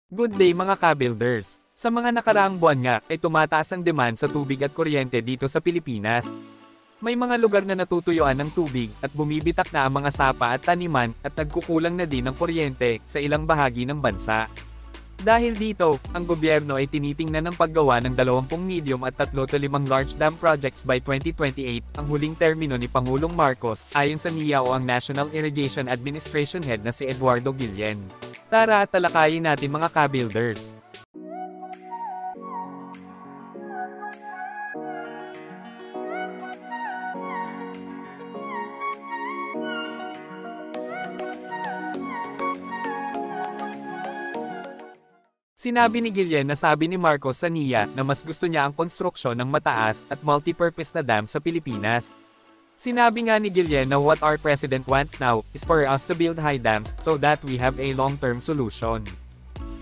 Good day mga ka-builders! Sa mga nakaraang buwan nga ay tumataas ang demand sa tubig at kuryente dito sa Pilipinas. May mga lugar na natutuyuan ng tubig at bumibitak na ang mga sapa at taniman at nagkukulang na din ng kuryente sa ilang bahagi ng bansa. Dahil dito, ang gobyerno ay tinitingnan ng paggawa ng 20 medium at 3 to 5 large dam projects by 2028, ang huling termino ni Pangulong Marcos, ayon sa NIA o ang National Irrigation Administration Head na si Eduardo Guillen. Tara at talakayin natin mga ka-builders. Sinabi ni Guillen na sabi ni Marcos sa NIA na mas gusto niya ang konstruksyon ng mataas at multi-purpose na dam sa Pilipinas. Sinabi nga ni Guillen na what our president wants now is for us to build high dams so that we have a long-term solution.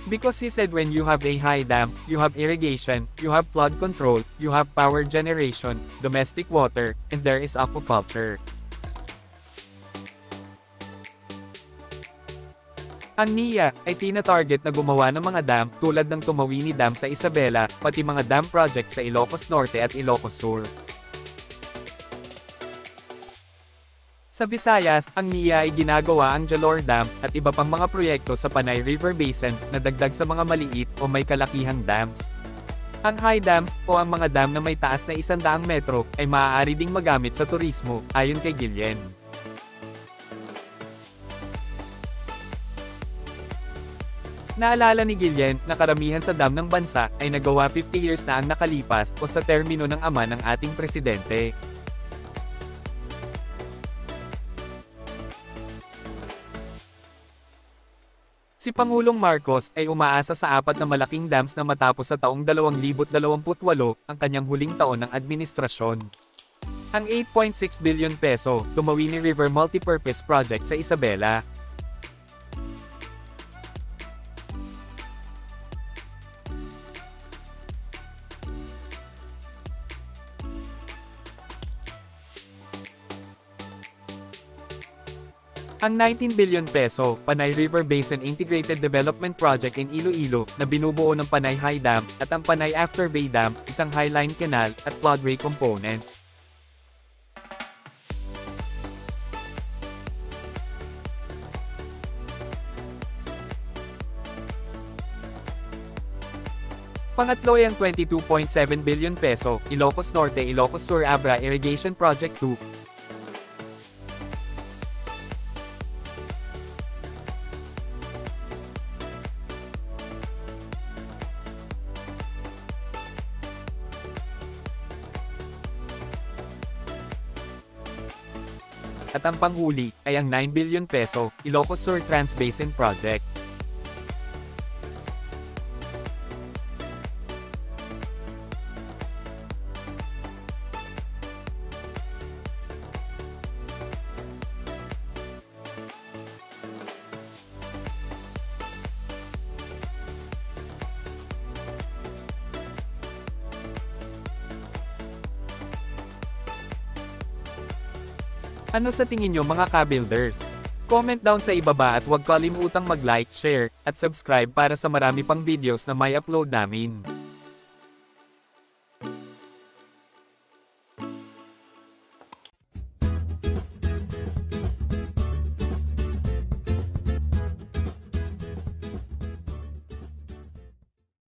Because he said when you have a high dam, you have irrigation, you have flood control, you have power generation, domestic water, and there is aquaculture. Ang NIA ay tina-target na gumawa ng mga dam tulad ng Tumawini Dam sa Isabela, pati mga dam project sa Ilocos Norte at Ilocos Sur. Sa Visayas, ang NIA ay ginagawa ang Jalor Dam at iba pang mga proyekto sa Panay River Basin na dagdag sa mga maliit o may kalakihang dams. Ang high dams o ang mga dam na may taas na 100 metro ay maaari ding magamit sa turismo, ayon kay Guillen. Naalala ni Guillen na karamihan sa dam ng bansa ay nagawa 50 years na ang nakalipas o sa termino ng ama ng ating presidente. Si Pangulong Marcos ay umaasa sa 4 na malaking dams na matapos sa taong 2028 ang kanyang huling taon ng administrasyon. Ang 8.6 billion peso Tumawini River Multipurpose Project sa Isabela. Ang 19 billion peso Panay River Basin Integrated Development Project in Iloilo na binubuo ng Panay High Dam at ang Panay After Bay Dam, isang highline canal at floodway component. Pangatlo ay ang 22.7 billion peso Ilocos Norte Ilocos Sur Abra Irrigation Project 2. At ang panghuli ay ang 9 billion peso Ilocos Sur Trans-Basin Project. Ano sa tingin nyo mga ka-builders? Comment down sa ibaba at huwag kalimutang mag-like, share, at subscribe para sa marami pang videos na may upload namin.